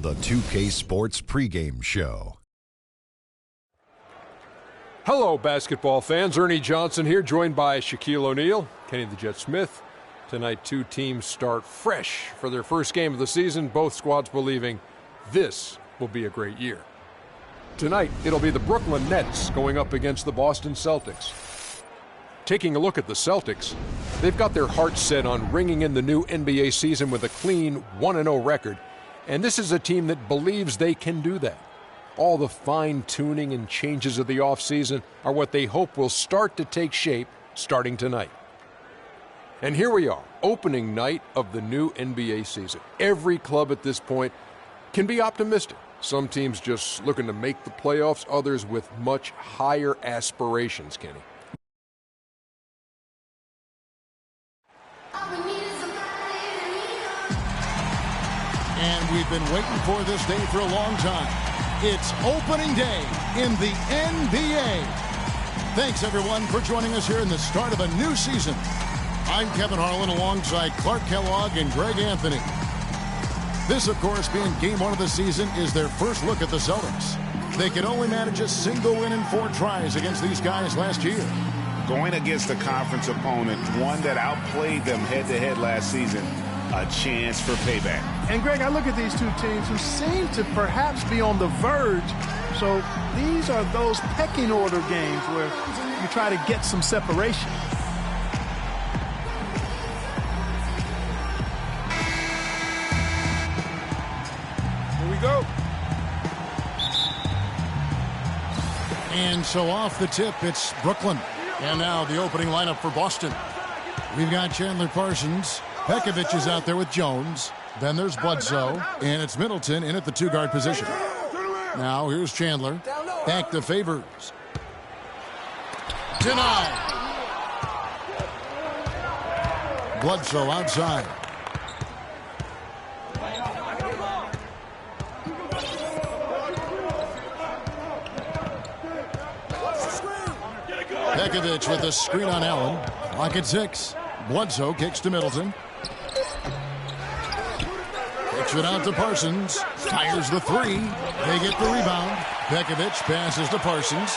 The 2K Sports pregame show. Hello, basketball fans. Ernie Johnson here, joined by Shaquille O'Neal, Kenny the Jet Smith. Tonight, two teams start fresh for their first game of the season, both squads believing this will be a great year. Tonight, it'll be the Brooklyn Nets going up against the Boston Celtics. Taking a look at the Celtics, they've got their hearts set on ringing in the new NBA season with a clean 1-0 record, and this is a team that believes they can do that. All the fine-tuning and changes of the offseason are what they hope will start to take shape starting tonight. And here we are, opening night of the new NBA season. Every club at this point can be optimistic. Some teams just looking to make the playoffs, others with much higher aspirations, Kenny. And we've been waiting for this day for a long time. It's opening day in the NBA. Thanks, everyone, for joining us here in the start of a new season. I'm Kevin Harlan alongside Clark Kellogg and Greg Anthony. This, of course, being game one of the season, is their first look at the Celtics. They could only manage a single win in 4 tries against these guys last year. Going against a conference opponent, one that outplayed them head-to-head last season, a chance for payback. And, Greg, I look at these two teams who seem to perhaps be on the verge. So these are those pecking order games where you try to get some separation. Go. And so off the tip, it's Brooklyn. And now the opening lineup for Boston. We've got Chandler Parsons. Pekovic is out there with Jones. Then there's Bledsoe. And it's Middleton in at the 2-guard position. Now here's Chandler. Back to Favors. Denied. Bledsoe outside. Pekovic with a screen on Allen. Clock at 6. Bledsoe kicks to Middleton. Kicks it out to Parsons. Fires the 3. They get the rebound. Pekovic passes to Parsons.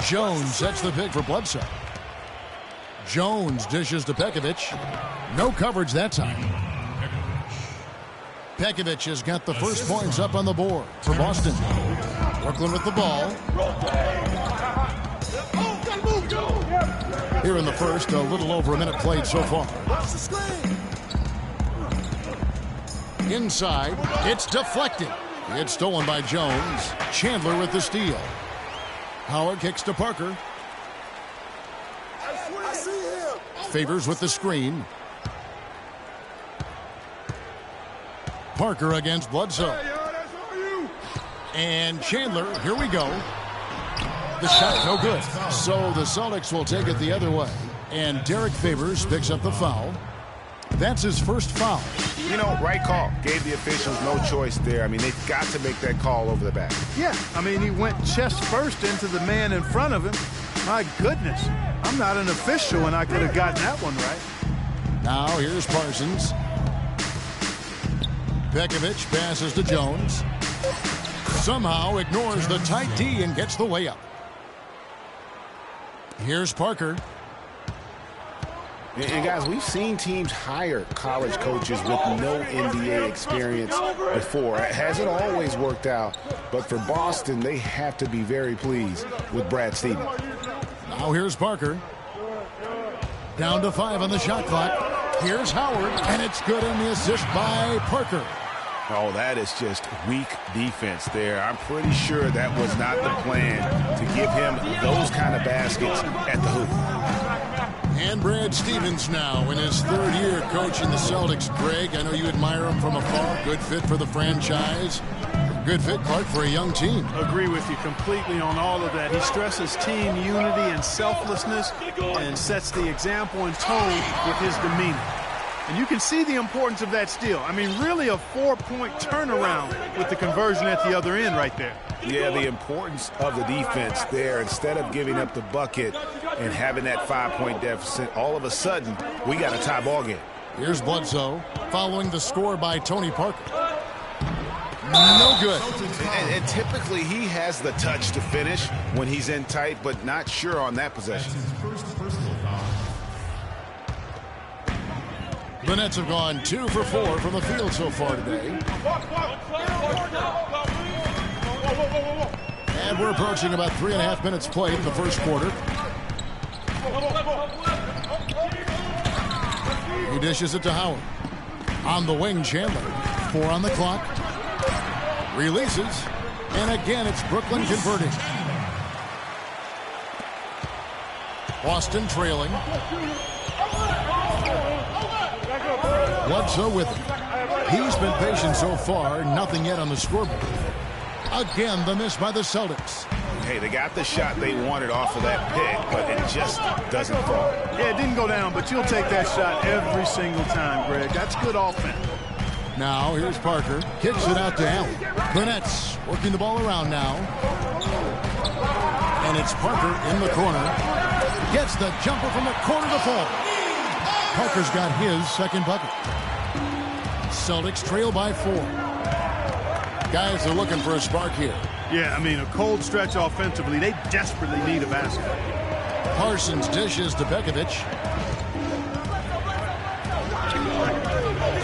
Jones sets the pick for Bledsoe. Jones dishes to Pekovic. No coverage that time. Pekovic has got the first points up on the board for Boston. Brooklyn with the ball. Here in the first, a little over a minute played so far. Inside, it's deflected. It's stolen by Jones. Chandler with the steal. Howard kicks to Parker. Favors with the screen. Parker against Bledsoe. And Chandler, here we go. The shot no good. So the Celtics will take it the other way. And Derek Favors picks up the foul. That's his first foul. You know, right call. Gave the officials no choice there. I mean, they've got to make that call over the back. Yeah, I mean, he went chest first into the man in front of him. My goodness. I'm not an official, and I could have gotten that one right. Now here's Parsons. Pekovic passes to Jones. Somehow ignores the tight D and gets the layup. Here's Parker. And guys, we've seen teams hire college coaches with no NBA experience before. It hasn't always worked out, but for Boston, they have to be very pleased with Brad Stevens. Now here's Parker. Down to 5 on the shot clock. Here's Howard, and it's good on the assist by Parker. Oh, that is just weak defense there. I'm pretty sure that was not the plan to give him those kind of baskets at the hoop. And Brad Stevens now in his 3rd year coaching the Celtics. Greg, I know you admire him from afar. Good fit for the franchise. Good fit, Clark, for a young team. Agree with you completely on all of that. He stresses team unity and selflessness and sets the example and tone with his demeanor. And you can see the importance of that steal. I mean, really a 4-point turnaround with the conversion at the other end right there. Yeah, the importance of the defense there. Instead of giving up the bucket and having that 5-point deficit, all of a sudden, we got a tie ball game. Here's Bledsoe following the score by Tony Parker. No good. And typically he has the touch to finish when he's in tight, but not sure on that possession. The Nets have gone 2 for 4 from the field so far today. And we're approaching about 3.5 minutes played in the first quarter. He dishes it to Howard. On the wing, Chandler. 4 on the clock. Releases. And again, it's Brooklyn converting. Boston trailing. Bledsoe with it. He's been patient so far. Nothing yet on the scoreboard. Again, the miss by the Celtics. Hey, they got the shot they wanted off of that pick, but it just doesn't fall. Yeah, it didn't go down, but you'll take that shot every single time, Greg. That's good offense. Now, here's Parker. Kicks it out to Allen. The Nets working the ball around now. And it's Parker in the corner. Gets the jumper from the corner to fall. Parker's got his second bucket. Celtics trail by 4. Guys are looking for a spark here. Yeah, I mean, a cold stretch offensively. They desperately need a basket. Parsons dishes to Bekovic.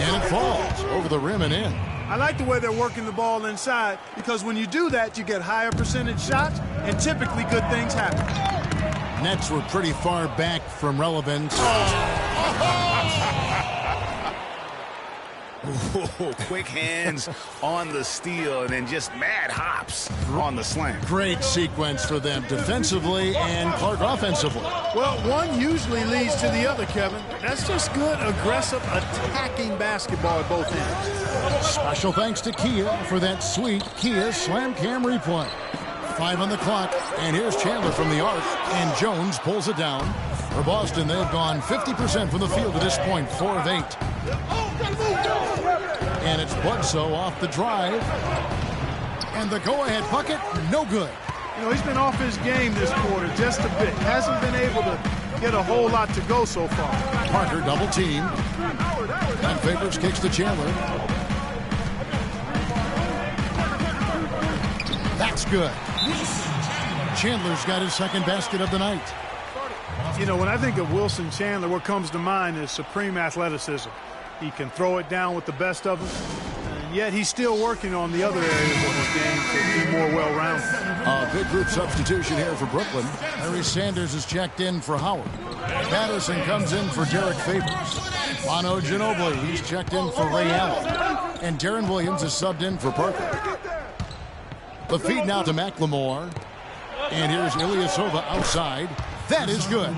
And it falls over the rim and in. I like the way they're working the ball inside because when you do that, you get higher percentage shots, and typically good things happen. Nets were pretty far back from relevance. Ooh, quick hands on the steal and then just mad hops on the slam. Great sequence for them defensively and Clark offensively. Well, one usually leads to the other, Kevin. That's just good, aggressive, attacking basketball at both ends. Special thanks to Kia for that sweet Kia Slam Cam replay. 5 on the clock, and here's Chandler from the arc, and Jones pulls it down. For Boston, they've gone 50% from the field to this point, 4 of 8. And it's Bledsoe off the drive. And the go-ahead bucket, no good. You know, he's been off his game this quarter just a bit. Hasn't been able to get a whole lot to go so far. Parker double team. And Favors kicks to Chandler. That's good. Chandler's got his second basket of the night. You know, when I think of Wilson Chandler, what comes to mind is supreme athleticism. He can throw it down with the best of them, and yet he's still working on the other areas of his game to be more well-rounded. A big group substitution here for Brooklyn. Harry Sanders is checked in for Howard. Patterson comes in for Derek Favors. Manu Ginobili, he's checked in for Ray Allen. And Darren Williams is subbed in for Parker. The feed now to McLemore. And here's Ilyasova outside. That is good.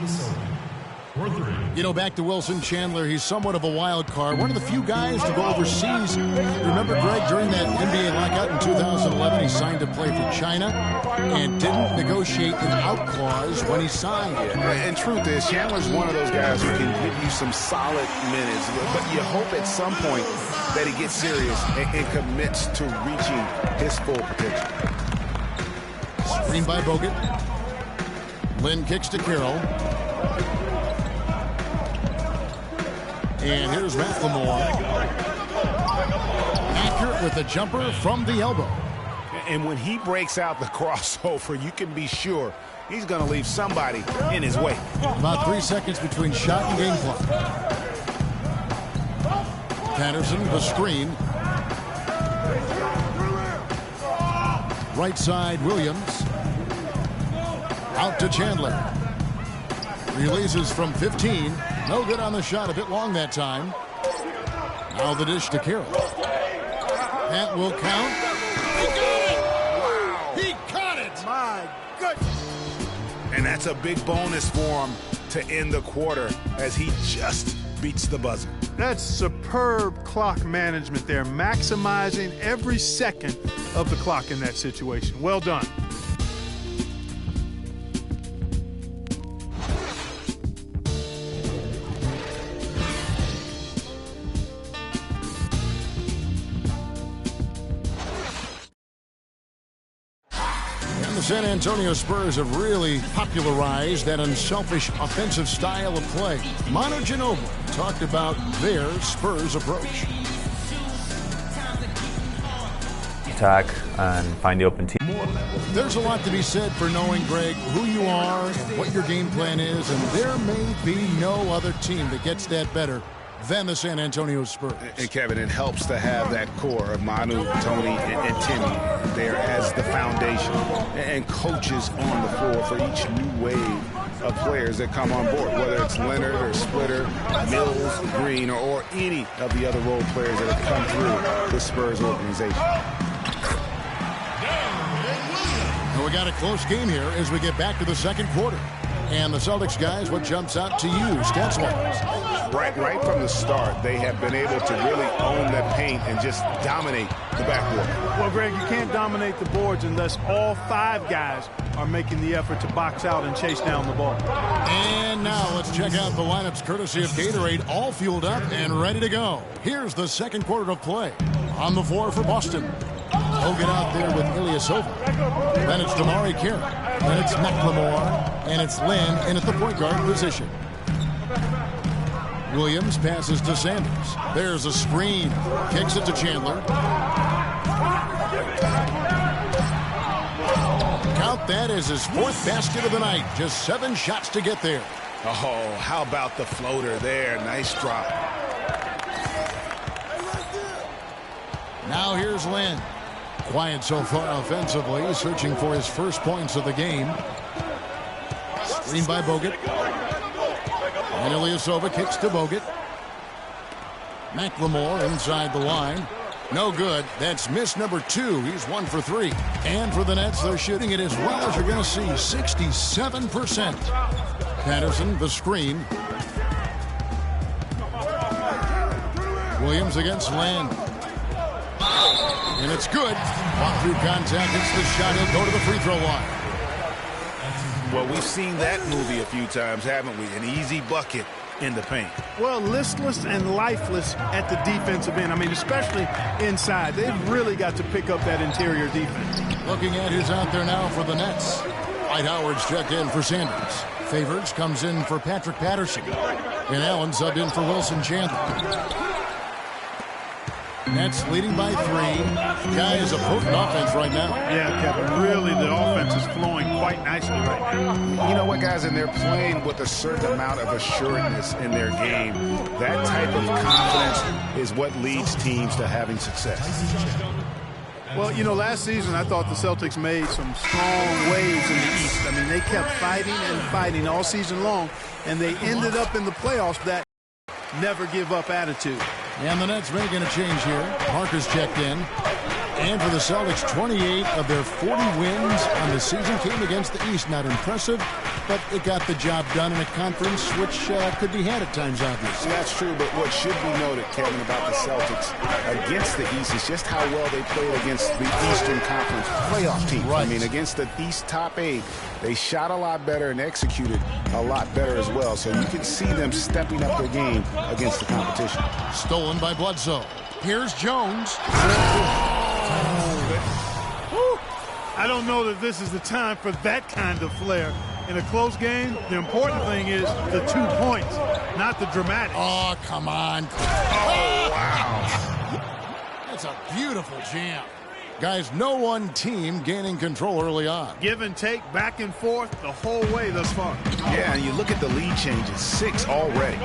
You know, back to Wilson Chandler, he's somewhat of a wild card. One of the few guys to go overseas. Remember, Greg, during that NBA lockout in 2011, he signed to play for China and didn't negotiate an out clause when he signed. And truth is, Chandler's one of those guys who can give you some solid minutes, but you hope at some point that he gets serious and commits to reaching his full potential. Screen by Bogut. Lynn kicks to Carroll. And here's McLemore. Accurate with the jumper from the elbow. And when he breaks out the crossover, you can be sure he's going to leave somebody in his way. About 3 seconds between shot and game clock. Patterson, the screen. Right side, Williams. Out to Chandler. Releases from 15. No good on the shot. A bit long that time. Now the dish to Carroll. That will count. He got it! Wow! He caught it! My goodness! And that's a big bonus for him to end the quarter as he just beats the buzzer. That's superb clock management there, maximizing every second of the clock in that situation. Well done. San Antonio Spurs have really popularized that unselfish offensive style of play. Manu Ginobili talked about their Spurs approach. attack and find the open team. There's a lot to be said for knowing, Greg, who you are and what your game plan is, and there may be no other team that gets that better than the San Antonio Spurs. And Kevin, it helps to have that core of Manu, Tony, and Timmy there as the foundation, and coaches on the floor for each new wave of players that come on board, whether it's Leonard or Splitter, Mills, Green, or any of the other role players that have come through the Spurs organization. And we got a close game here as we get back to the second quarter. And the Celtics guys, what jumps out to you stats-wise? Right from the start, they have been able to really own the paint and just dominate the backcourt. Well, Greg, you can't dominate the boards unless all 5 guys are making the effort to box out and chase down the ball. And now let's check out the lineups courtesy of Gatorade, all fueled up and ready to go. Here's the second quarter of play. On the floor for Boston, Hogan out there with Ilyasova. Then it's Damari Carey. Then it's McLemore. And it's Lynn in at the point guard position. Williams passes to Sanders. There's a screen. Kicks it to Chandler. Count that as his 4th basket of the night. Just 7 shots to get there. Oh, how about the floater there? Nice drop. Now here's Lynn. Quiet so far offensively, searching for his first points of the game. Screen by Bogut. And Ilyasova kicks to Bogut. McLemore inside the line. No good. That's miss number 2. He's 1 for 3. And for the Nets, they're shooting it as well as you're going to see. 67%. Patterson, the screen. Williams against Land. And it's good. Walk through contact. It's the shot. He'll go to the free throw line. Well, we've seen that movie a few times, haven't we? An easy bucket in the paint. Well, listless and lifeless at the defensive end. I mean, especially inside. They've really got to pick up that interior defense. Looking at who's out there now for the Nets. Dwight Howard's checked in for Sanders. Favors comes in for Patrick Patterson. And Allen subbed in for Wilson Chandler. Nets leading by 3. Guy is a potent offense right now. Yeah, Kevin, really the offense is flowing quite nicely right now. You know what, guys, and they're playing with a certain amount of assuredness in their game. That type of confidence is what leads teams to having success. Well, you know, last season I thought the Celtics made some strong waves in the East. I mean, they kept fighting and fighting all season long, and they ended up in the playoffs that never give up attitude. And the Nets making a change here. Parker's checked in. And for the Celtics, 28 of their 40 wins on the season came against the East. Not impressive, but it got the job done in a conference which could be had at times, obviously. That's true, but what should be noted, Kevin, about the Celtics against the East is just how well they played against the Eastern Conference playoff teams. Right. I mean, against the East top 8, they shot a lot better and executed a lot better as well. So you can see them stepping up their game against the competition. Stolen by Bledsoe. Here's Jones. I don't know that this is the time for that kind of flair. In a close game, the important thing is the 2 points, not the dramatics. Oh, come on. Oh, wow. That's a beautiful jam. Guys, no one team gaining control early on. Give and take, back and forth, the whole way thus far. Yeah, and you look at the lead changes, 6 already.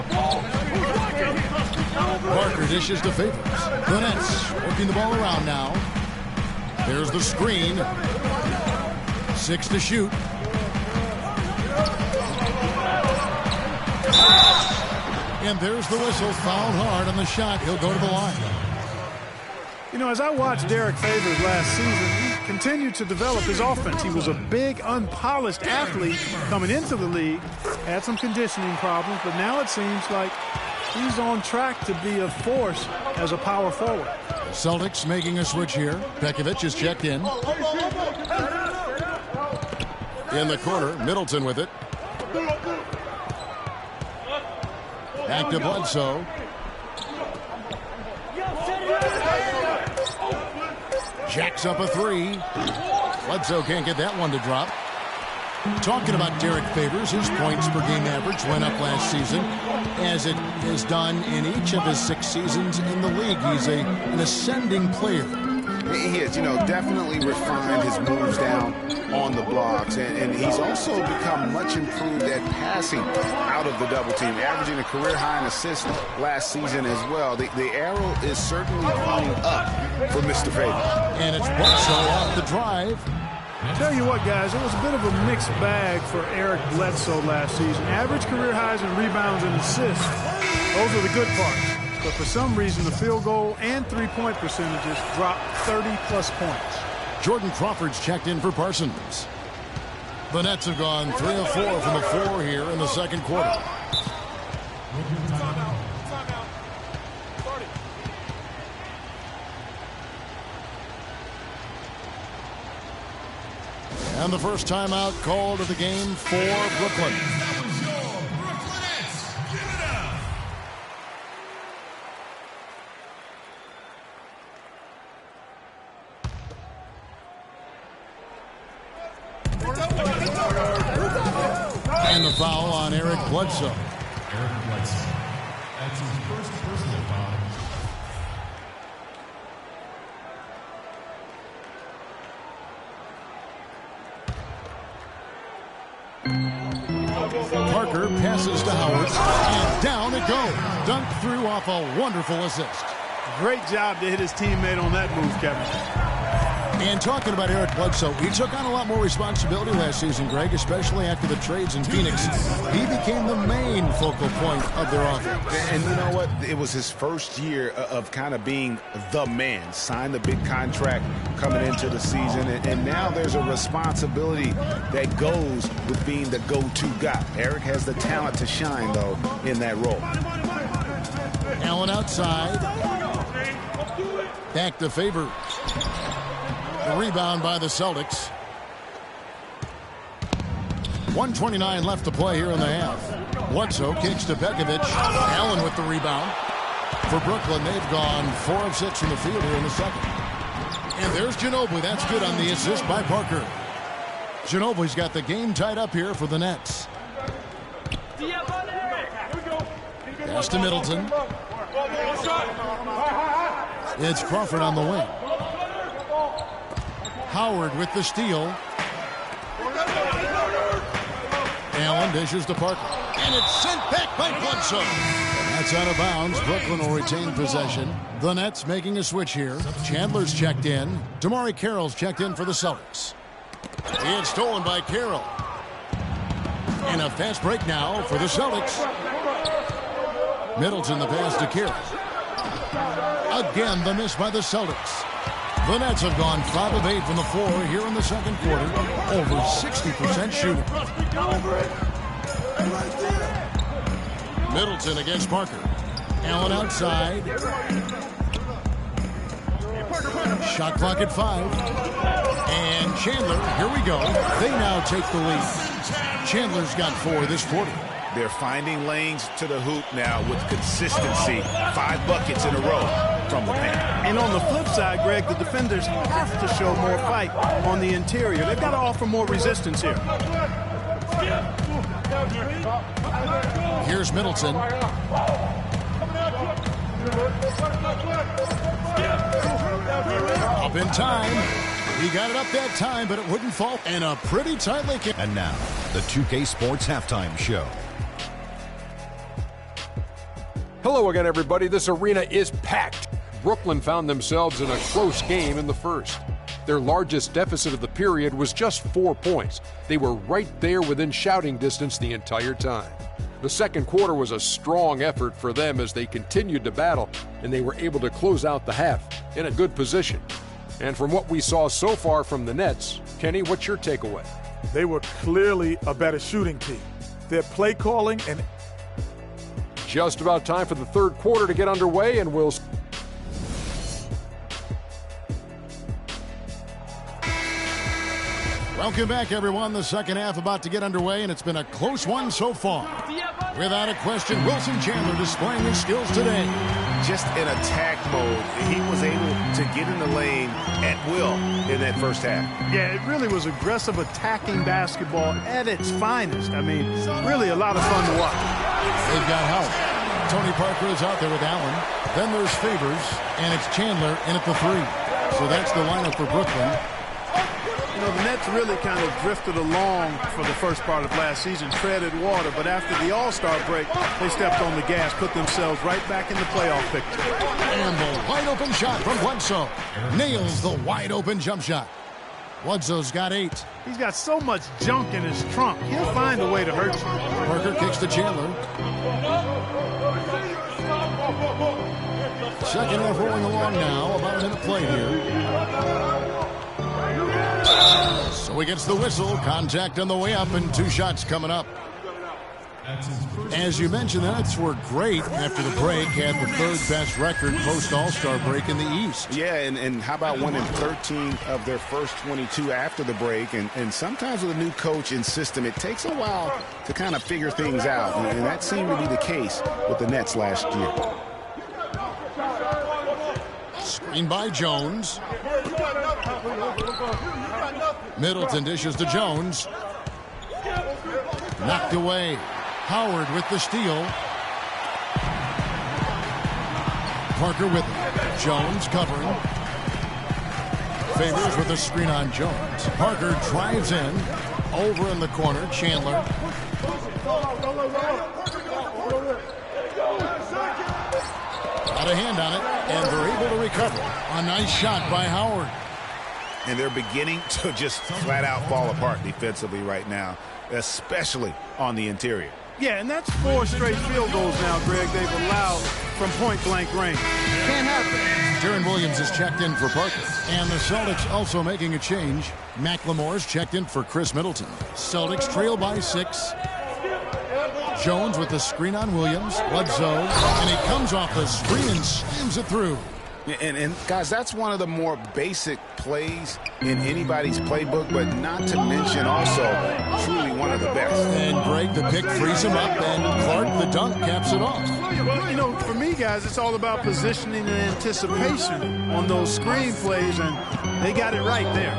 Parker dishes to Favors. The Nets working the ball around now. There's the screen. 6 to shoot. And there's the whistle. Fouled hard on the shot. He'll go to the line. You know, as I watched Derek Favors last season, he continued to develop his offense. He was a big, unpolished athlete coming into the league. Had some conditioning problems, but now it seems like he's on track to be a force as a power forward. Celtics making a switch here. Pekovic is checked in. In the corner, Middleton with it. Back to Bledsoe. Jacks up a 3. Bledsoe can't get that one to drop. Talking about Derek Favors, his points per game average went up last season, as it has done in each of his 6 seasons in the league. He's an ascending player. He is, definitely refined his moves down on the blocks, and he's also become much improved at passing out of the double team, averaging a career-high in assists last season as well. The arrow is certainly pointing up for Mr. Faber. And it's Bledsoe off the drive. Tell you what, guys, it was a bit of a mixed bag for Eric Bledsoe last season. Average career highs in rebounds and assists. Those are the good parts. But for some reason, the field goal and three-point percentages dropped 30-plus points. Jordan Crawford's checked in for Parsons. The Nets have gone 3 of 4 from the floor here in the second quarter. And the first timeout called of the game for Brooklyn. That was your Brooklyn Nets. Give it up. And the foul on Eric Bledsoe. Eric Bledsoe. That's his first personal foul. Parker passes to Howard, and down it goes. Dunked through off a wonderful assist. Great job to hit his teammate on that move, Kevin. And talking about Eric Bledsoe, he took on a lot more responsibility last season, Greg, especially after the trades in Phoenix. He became the main focal point of their offense. And you know what? It was his first year of kind of being the man. Signed the big contract coming into the season, and now there's a responsibility that goes with being the go-to guy. Eric has the talent to shine, though, in that role. Allen outside. Back to Favors. A rebound by the Celtics. 1:29 left to play here in the half. Bledsoe kicks to Begovic. Allen with the rebound. For Brooklyn, they've gone 4 of 6 from the field here in the second. And there's Ginobili. That's good on the assist by Parker. Ginobili's got the game tied up here for the Nets. Pass to Middleton. It's Crawford on the wing. Howard with the steal. Allen dishes to Parker. And it's sent back by Bledsoe. That's out of bounds. Brooklyn will retain possession. The Nets making a switch here. Chandler's checked in. Damari Carroll's checked in for the Celtics. It's stolen by Carroll. And a fast break now for the Celtics. Middleton the pass to Carroll. Again the miss by the Celtics. The Nets have gone 5 of 8 from the floor here in the second quarter. Over 60% shooting. Middleton against Parker. Allen outside. Shot clock at 5. And Chandler, here we go. They now take the lead. Chandler's got 4 this quarter. They're finding lanes to the hoop now with consistency. 5 buckets in a row from the paint. And on the flip side, Greg, the defenders have to show more fight on the interior. They've got to offer more resistance here. Here's Middleton. Up in time. He got it up that time, but it wouldn't fall. And a pretty tight link. And now, the 2K Sports Halftime Show. Hello again, everybody. This arena is packed. Brooklyn found themselves in a close game in the first. Their largest deficit of the period was just 4 points. They were right there within shouting distance the entire time. The second quarter was a strong effort for them as they continued to battle, and they were able to close out the half in a good position. And from what we saw so far from the Nets, Kenny, what's your takeaway? They were clearly a better shooting team. Their play calling and... Just about time for the third quarter to get underway, and we'll... Welcome back, everyone. The second half about to get underway, and it's been a close one so far. Without a question, Wilson Chandler displaying his skills today. Just in attack mode, he was able to get in the lane at will in that first half. Yeah, it really was aggressive attacking basketball at its finest. I mean, really a lot of fun to watch. They've got help. Tony Parker is out there with Allen. Then there's Favors, and it's Chandler in at the 3. So that's the lineup for Brooklyn. You know, the Nets really kind of drifted along for the first part of last season, treaded water, but after the All-Star break, they stepped on the gas, put themselves right back in the playoff picture. And the wide-open shot from Bledsoe. Nails the wide-open jump shot. Bledsoe's got 8. He's got so much junk in his trunk. He'll find a way to hurt you. Parker kicks to Chandler. Second half rolling along now. About a minute play here. So he gets the whistle. Contact on the way up and 2 shots coming up. As you mentioned, the Nets were great after the break. Had the 3rd best record post All-Star break in the East. Yeah, and how about winning 13 of their first 22 after the break? And sometimes with a new coach and system, it takes a while to kind of figure things out. And that seemed to be the case with the Nets last year. Screen by Jones. Middleton dishes to Jones. Knocked away. Howard with the steal. Parker with it. Jones covering. Favors with a screen on Jones. Parker drives in. Over in the corner. Chandler. Got a hand on it, and they're able to recover. A nice shot by Howard. And they're beginning to just flat out fall apart defensively right now, especially on the interior. Yeah, and that's 4 straight field goals now, Greg, they've allowed from point-blank range. Can't happen. Deron Williams is checked in for Parker. And the Celtics also making a change. McLemore's checked in for Chris Middleton. Celtics trail by 6. Jones with the screen on Williams. Bledsoe. And he comes off the screen and slams it through. And guys, that's one of the more basic plays in anybody's playbook, but not to mention also truly one of the best. And Greg, the pick frees him up, and Clark, the dunk, caps it off. Well, you know, for me, guys, it's all about positioning and anticipation on those screen plays, and they got it right there.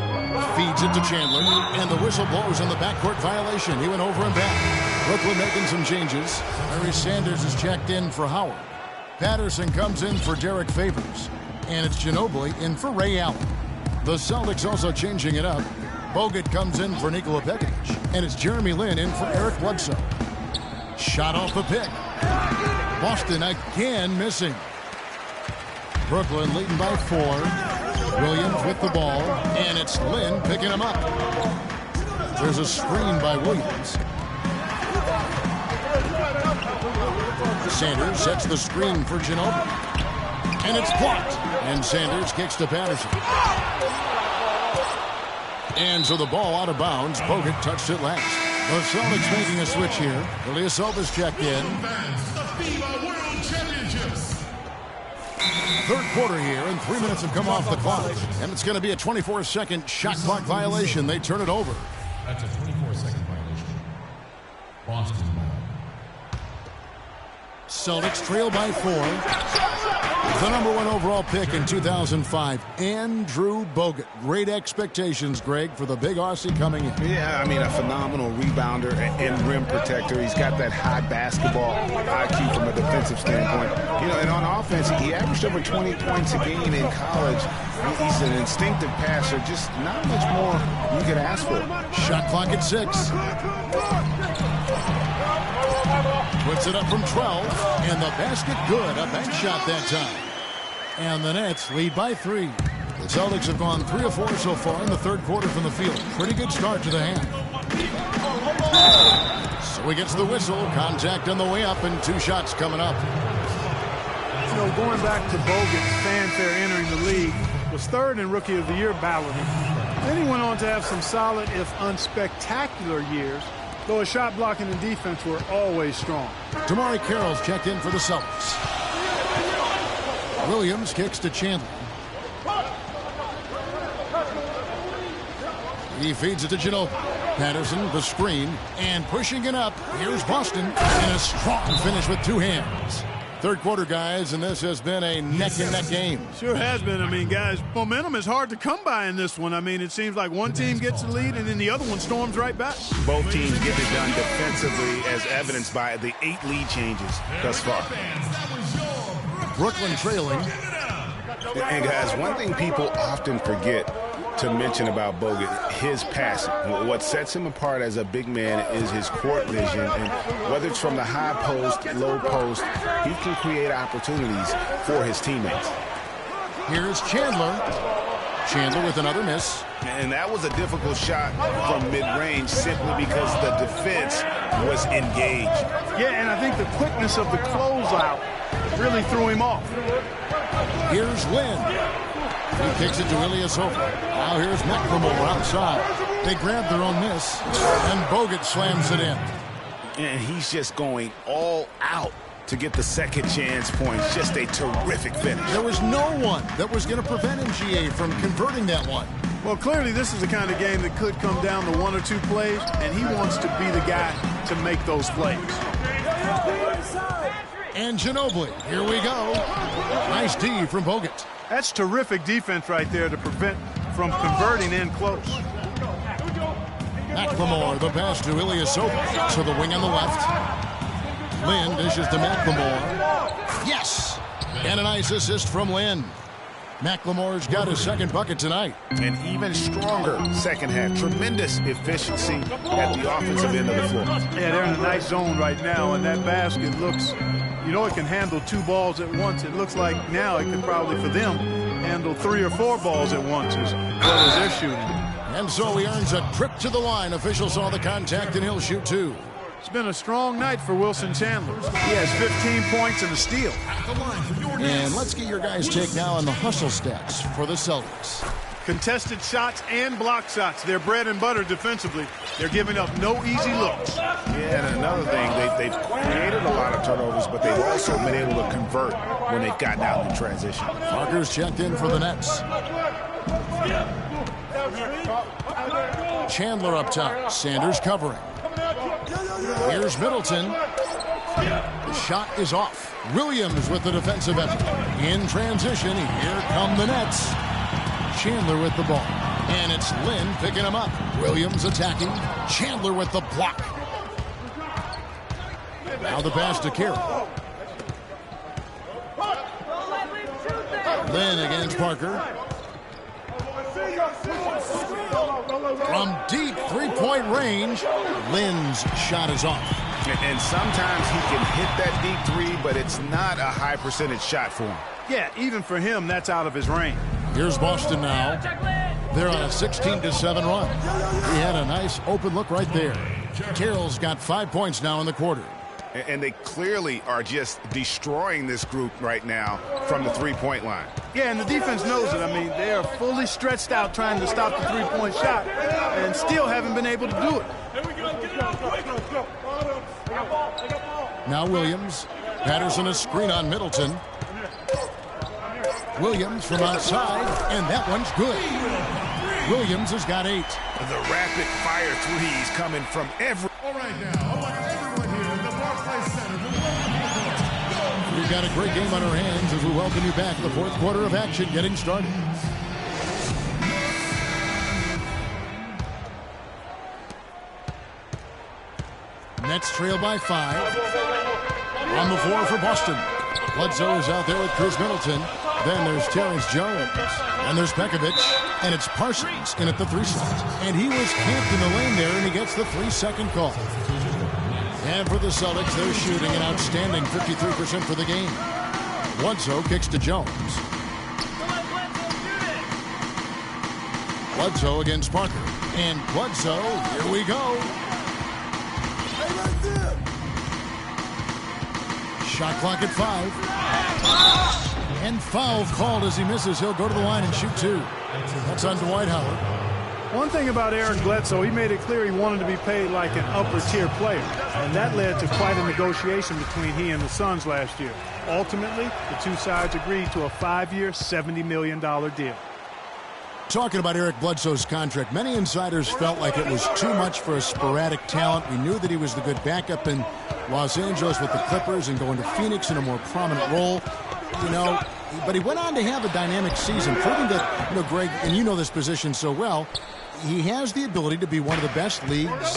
Feeds it to Chandler, and the whistle blows on the backcourt violation. He went over and back. Brooklyn making some changes. Larry Sanders is checked in for Howard. Patterson comes in for Derek Favors. And it's Ginobili in for Ray Allen. The Celtics also changing it up. Bogut comes in for Nikola Pekovic. And it's Jeremy Lin in for Eric Bledsoe. Shot off the pick. Boston again missing. Brooklyn leading by 4. Williams with the ball. And it's Lin picking him up. There's a screen by Williams. Sanders sets the screen for Ginobili. And it's blocked. And Sanders kicks to Patterson. And so the ball out of bounds. Bogut touched it last. The Celtics making a switch here. Ilyasova's checked in. Third quarter here, and 3 minutes have come off the clock. And it's going to be a 24-second shot clock violation. They turn it over. That's a 24-second violation. Boston. Celtics trail by 4. The number 1 overall pick in 2005, Andrew Bogut. Great expectations, Greg, for the big Aussie coming in. Yeah, I mean, a phenomenal rebounder and rim protector. He's got that high basketball IQ from a defensive standpoint. You know, and on offense, he averaged over 20 points a game in college. He's an instinctive passer, just not much more you could ask for. Shot clock at 6. Puts it up from 12, and the basket good. A bank shot that time. And the Nets lead by 3. The Celtics have gone 3 of 4 so far in the third quarter from the field. Pretty good start to the hand. So he gets the whistle. Contact on the way up, and 2 shots coming up. You know, going back to Bogut's fanfare entering the league, was 3rd in Rookie of the Year balloting. Then he went on to have some solid, if unspectacular, years, though his shot blocking and defense were always strong. Tamari Carroll's checked in for the Celtics. Williams kicks to Chandler. He feeds it to Ginobili. Patterson, the screen, and pushing it up. Here's Boston, and a strong finish with 2 hands. Third quarter, guys, and this has been a neck-and-neck game. Sure has been. I mean, guys, momentum is hard to come by in this one. I mean, it seems like one team gets the lead, and then the other one storms right back. Both teams get it done defensively, as evidenced by the 8 lead changes thus far. Brooklyn trailing. And guys, one thing people often forget to mention about Bogut, his passing. What sets him apart as a big man is his court vision, and whether it's from the high post, low post, he can create opportunities for his teammates. Here's Chandler. Chandler with another miss. And that was a difficult shot from mid-range simply because the defense was engaged. Yeah, and I think the quickness of the closeout really threw him off. Here's Lynn. He kicks it to Ilyasova. Now here's McLemore outside. They grab their own miss, and Bogut slams it in. And he's just going all out to get the second chance points. Just a terrific finish. There was no one that was going to prevent MGA from converting that one. Well, clearly this is the kind of game that could come down to one or two plays, and he wants to be the guy to make those plays. And Ginobili, here we go. Nice D from Bogut. That's terrific defense right there to prevent from converting in close. McLemore, the pass to Ilyasova. To the wing on the left. Lynn dishes to McLemore. Yes! And a nice assist from Lynn. McLemore's got his second bucket tonight. An even stronger second half. Tremendous efficiency at the offensive end of the floor. Yeah, they're in a nice zone right now, and that basket looks, you know, it can handle 2 balls at once. It looks like now it can probably, for them, handle 3 or 4 balls at once as well as they're shooting. And so he earns a trip to the line. Officials saw the contact, and he'll shoot 2. It's been a strong night for Wilson Chandler. He has 15 points and a steal. And let's get your guys' take now on the hustle stats for the Celtics. Contested shots and block shots. They're bread and butter defensively. They're giving up no easy looks. Yeah, and another thing, they've created a lot of turnovers, but they've also been able to convert when they've gotten out in transition. Parker's checked in for the Nets. Chandler up top. Sanders covering. Here's Middleton. The shot is off. Williams with the defensive effort. In transition, here come the Nets. Chandler with the ball. And it's Lynn picking him up. Williams attacking. Chandler with the block. Now the pass to Carroll. Lynn against Parker. From deep three-point range, Lynn's shot is off. And sometimes he can hit that deep 3, but it's not a high percentage shot for him. Yeah, even for him, that's out of his range. Here's Boston now. They're on a 16-7 run. He had a nice open look right there. Carroll's got 5 points now in the quarter. And they clearly are just destroying this group right now from the three-point line. Yeah, and the defense knows it. I mean, they are fully stretched out trying to stop the three-point shot and still haven't been able to do it. Now Williams. Patterson a screen on Middleton. Williams from outside, and that one's good. Williams has got 8. The rapid-fire threes coming from every... All right now, I want everyone here in the Barclays Center. We've got a great game on our hands as we welcome you back. The fourth quarter of action getting started. Nets trail by 5. On the floor for Boston. Bledsoe is out there with Chris Middleton. Then there's Terrence Jones. And there's Pekovic. And it's Parsons in at the 3 slot. And he was camped in the lane there, and he gets the 3-second call. And for the Celtics, they're shooting an outstanding 53% for the game. Bledsoe kicks to Jones. Bledsoe against Parker. And Bledsoe, here we go. Shot clock at 5. And foul called as he misses. He'll go to the line and shoot 2. That's on Dwight Howard. One thing about Eric Bledsoe, he made it clear he wanted to be paid like an upper-tier player. And that led to quite a negotiation between he and the Suns last year. Ultimately, the two sides agreed to a 5-year, $70 million deal. Talking about Eric Bledsoe's contract, many insiders felt like it was too much for a sporadic talent. We knew that he was the good backup in Los Angeles with the Clippers and going to Phoenix in a more prominent role. You know, but he went on to have a dynamic season, proving that, you know, Greg, and you know this position so well, he has the ability to be one of the best league's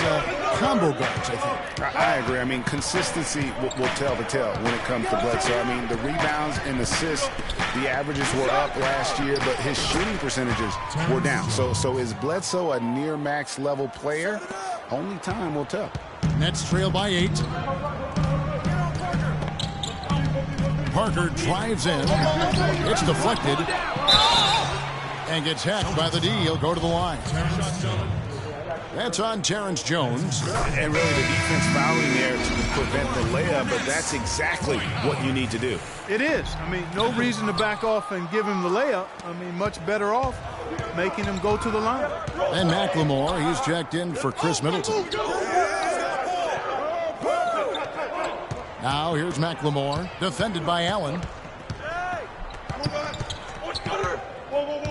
combo guards, I think. I agree. I mean, consistency will tell the tale when it comes to Bledsoe. I mean, the rebounds and assists, the averages were up last year, but his shooting percentages were down. So is Bledsoe a near max level player? Only time will tell. Nets trail by 8. Parker drives in. It's deflected. And gets hacked by the D. He'll go to the line. That's on Terrence Jones. And really the defense fouling there to prevent the layup, but that's exactly what you need to do. It is. I mean, no reason to back off and give him the layup. I mean, much better off making him go to the line. And McLemore, he's checked in for Chris Middleton. Now here's McLemore, defended by Allen.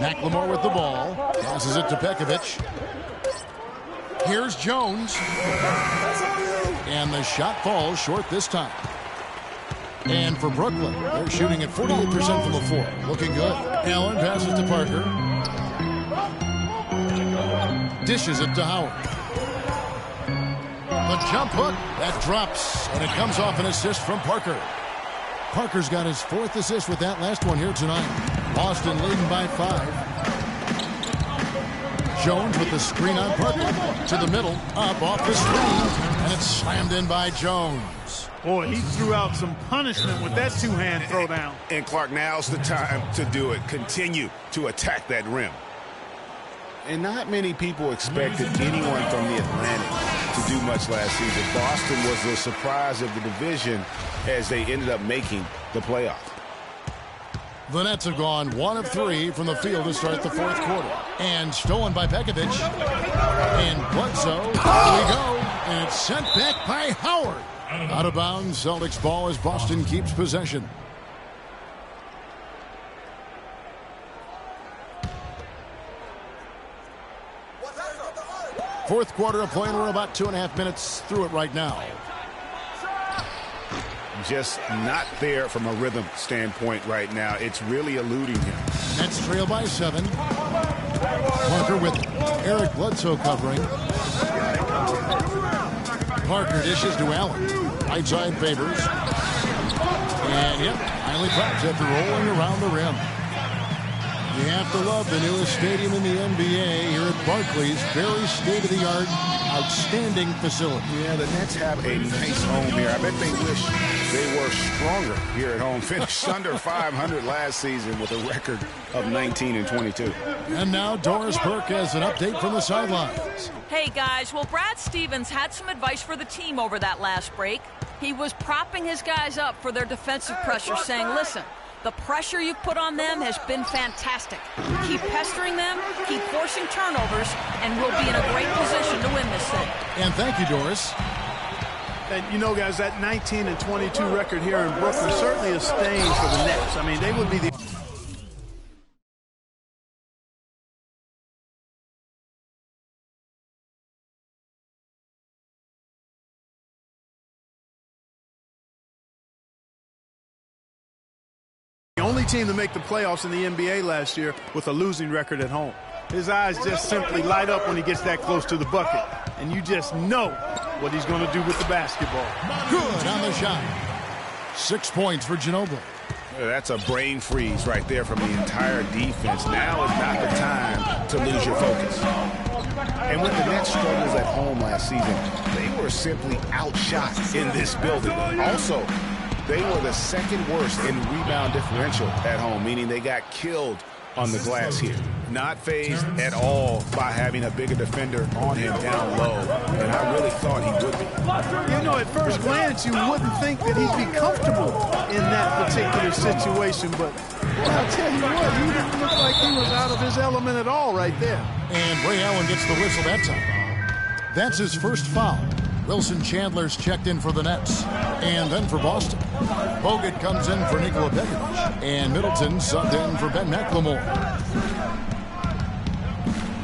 McLemore with the ball, passes it to Pekovic. Here's Jones. And the shot falls short this time. And for Brooklyn, they're shooting at 48% from the floor. Looking good. Allen passes to Parker. Dishes it to Howard. The jump hook, that drops, and it comes off an assist from Parker. Parker's got his 4th assist with that last one here tonight. Boston leading by 5. Jones with the screen on Parker. To the middle, up off the screen, and it's slammed in by Jones. Boy, he threw out some punishment with that two-hand throwdown. And Clark, now's the time to do it. Continue to attack that rim. And not many people expected anyone from the Atlantic to do much last season. Boston was the surprise of the division as they ended up making the playoff. The Nets have gone 1 of 3 from the field to start the 4th quarter. And stolen by Pekovic. And Bledsoe, here we go. And it's sent back by Howard. Out of bounds, Celtics ball as Boston keeps possession. Fourth quarter of play, and we're about 2.5 minutes through it right now. Just not there from a rhythm standpoint right now. It's really eluding him. Nets trail by 7. Parker with Eric Bledsoe covering. Parker dishes to Allen. Right side favors. And yep, finally pops after rolling around the rim. You have to love the newest stadium in the NBA here at Barclays. Very state-of-the-art, outstanding facility. Yeah, the Nets have a nice home here. I bet they wish they were stronger here at home. Finished under 500 last season with a record of 19-22. And now Doris Burke has an update from the sidelines. Hey, guys. Well, Brad Stevens had some advice for the team over that last break. He was propping his guys up for their defensive pressure, saying, listen, the pressure you've put on them has been fantastic. Keep pestering them, keep forcing turnovers, and we'll be in a great position to win this thing. And thank you, Doris. And, you know, guys, that 19-22 record here in Brooklyn certainly is staying for the Nets. I mean, they would be the only team to make the playoffs in the NBA last year with a losing record at home. His eyes just simply light up when he gets that close to the bucket. And you just know what he's going to do with the basketball. Good on the shot. 6 points for Ginobili. That's a brain freeze right there from the entire defense. Now is not the time to lose your focus. And with the Nets' struggles at home last season, they were simply outshot in this building. Also, they were the second worst in rebound differential at home, meaning they got killed on the glass here. Not fazed at all by having a bigger defender on him down low, and I really thought he would be. You know, at first glance, you wouldn't think that he'd be comfortable in that particular situation, but well, I'll tell you what, he didn't look like he was out of his element at all right there. And Ray Allen gets the whistle that time. That's his first foul. Wilson Chandler's checked in for the Nets. And then for Boston, Bogut comes in for Nikola Pekovic. And Middleton subbed in for Ben McLemore.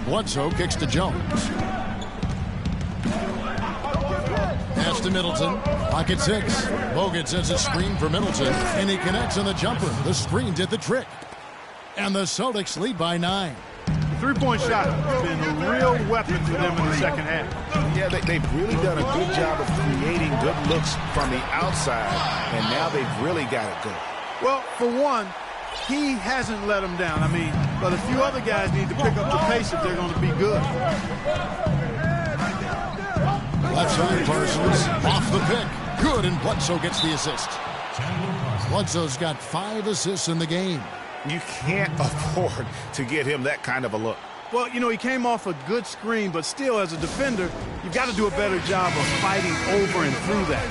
Bledsoe kicks to Jones. Pass to Middleton. Pocket 6. Bogut sends a screen for Middleton. And he connects on the jumper. The screen did the trick. And the Celtics lead by 9. The three-point shot has been a real weapon for them in the second half. Yeah, they've really done a good job of creating good looks from the outside, and now they've really got it good. Well, for one, he hasn't let them down. I mean, but a few other guys need to pick up the pace if they're going to be good. Left side, Parsons off the pick. Good, and Bledsoe gets the assist. Bledsoe's got 5 assists in the game. You can't afford to get him that kind of a look. Well, you know, he came off a good screen, but still, as a defender, you've got to do a better job of fighting over and through that.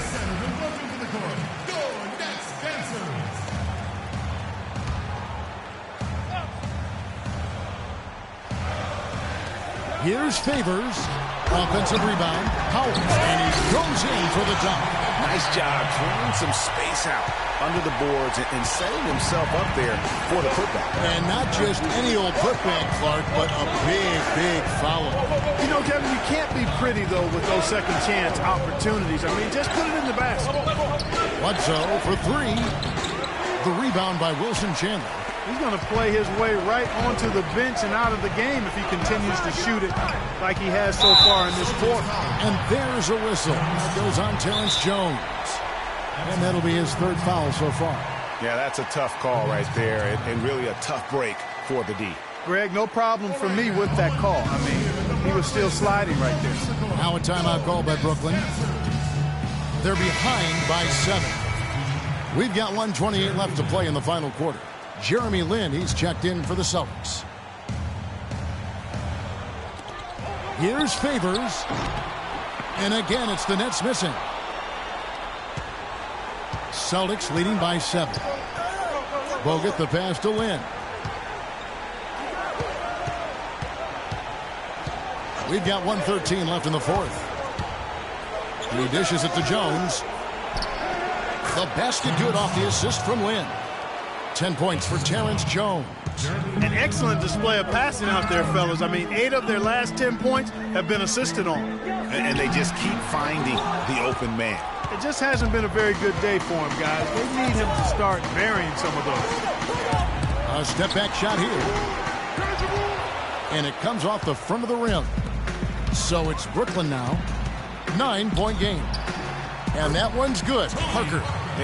Here's Favors. Offensive rebound. Howard. And he goes in for the dunk. Nice job clearing some space out under the boards and setting himself up there for the putback. And not just any old putback, Clark, but a big, big foul. You know, Kevin, you can't be pretty, though, with those second chance opportunities. I mean, just put it in the basket. Bledsoe for 3. The rebound by Wilson Chandler. He's going to play his way right onto the bench and out of the game if he continues to shoot it like he has so far in this quarter. And there's a whistle. That goes on Terrence Jones. And that'll be his 3rd foul so far. Yeah, that's a tough call right there, and really a tough break for the D. Greg, no problem for me with that call. I mean, he was still sliding right there. Now a timeout call by Brooklyn. They're behind by 7. We've got 1:28 left to play in the final quarter. Jeremy Lin, he's checked in for the Celtics. Here's Favors. And again, it's the Nets missing. Celtics leading by 7. Bogut the pass to Lin. We've got 1:13 left in the 4th. And he dishes it to Jones. The basket good off the assist from Lin. 10 points for Terrence Jones. An excellent display of passing out there, fellas. I mean, 8 of their last 10 points have been assisted on. And they just keep finding the open man. It just hasn't been a very good day for him, guys. They need him to start varying some of those. A step-back shot here. And it comes off the front of the rim. So it's Brooklyn now. 9-point game. And that one's good. Parker.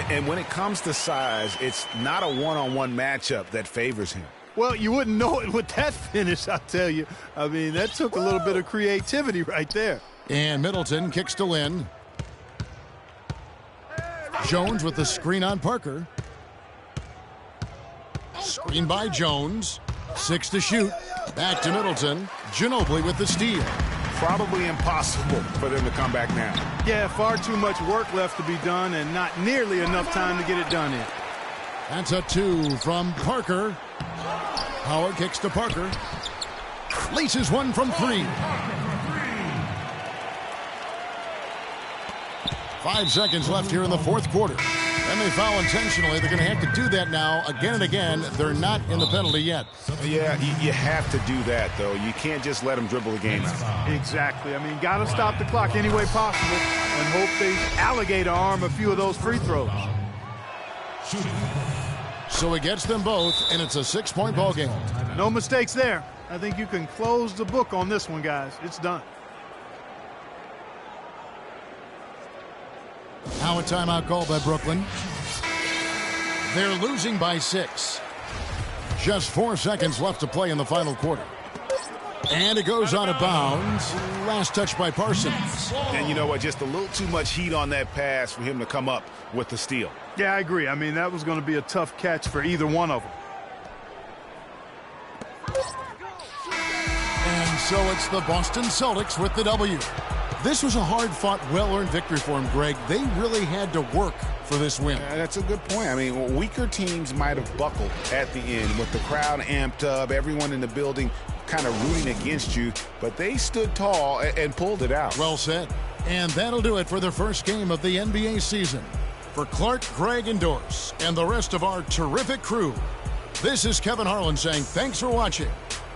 And when it comes to size, it's not a one-on-one matchup that favors him. Well, you wouldn't know it with that finish, I'll tell you. I mean, that took a little bit of creativity right there. And Middleton kicks to Lin. Jones with the screen on Parker. Screen by Jones. 6 to shoot. Back to Middleton. Ginobili with the steal. Probably impossible for them to come back now. Yeah, far too much work left to be done and not nearly enough time to get it done in. That's a 2 from Parker. Howard kicks to Parker. Laces one from 3. 5 seconds left here in the 4th quarter. And they foul intentionally. They're going to have to do that now again and again. They're not in the penalty yet. Yeah, you have to do that, though. You can't just let them dribble the game out. Exactly. I mean, got to stop the clock any way possible and hope they alligator arm a few of those free throws. So he gets them both, and it's a 6-point ball game. No mistakes there. I think you can close the book on this one, guys. It's done. Now a timeout call by Brooklyn. They're losing by 6. Just 4 seconds left to play in the final quarter. And it goes out of bounds. Last touch by Parsons. And you know what? Just a little too much heat on that pass for him to come up with the steal. Yeah, I agree. I mean, that was going to be a tough catch for either one of them. And so it's the Boston Celtics with the W. This was a hard-fought, well-earned victory for him, Greg. They really had to work for this win. That's a good point. I mean, weaker teams might have buckled at the end with the crowd amped up, everyone in the building kind of rooting against you, but they stood tall and pulled it out. Well said. And that'll do it for the first game of the NBA season. For Clark, Greg, and Doris, and the rest of our terrific crew, this is Kevin Harlan saying thanks for watching.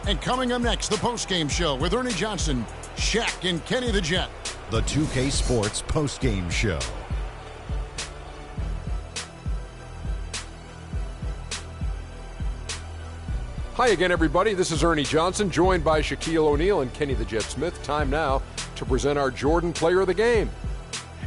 And coming up next, the postgame show with Ernie Johnson, Shaq, and Kenny the Jet. The 2K Sports postgame show. Hi again, everybody. This is Ernie Johnson, joined by Shaquille O'Neal and Kenny the Jet Smith. Time now to present our Jordan Player of the Game,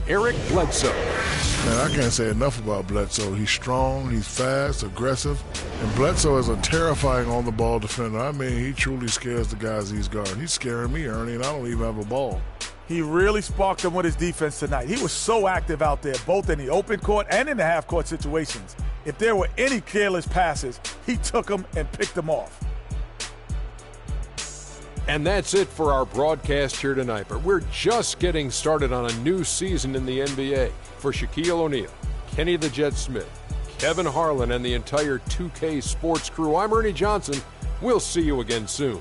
Eric Bledsoe. Man, I can't say enough about Bledsoe. He's strong, he's fast, aggressive, and Bledsoe is a terrifying on-the-ball defender. I mean, he truly scares the guys he's guarding. He's scaring me, Ernie, and I don't even have a ball. He really sparked them with his defense tonight. He was so active out there, both in the open court and in the half-court situations. If there were any careless passes, he took them and picked them off. And that's it for our broadcast here tonight. But we're just getting started on a new season in the NBA. For Shaquille O'Neal, Kenny the Jet Smith, Kevin Harlan, and the entire 2K Sports crew, I'm Ernie Johnson. We'll see you again soon.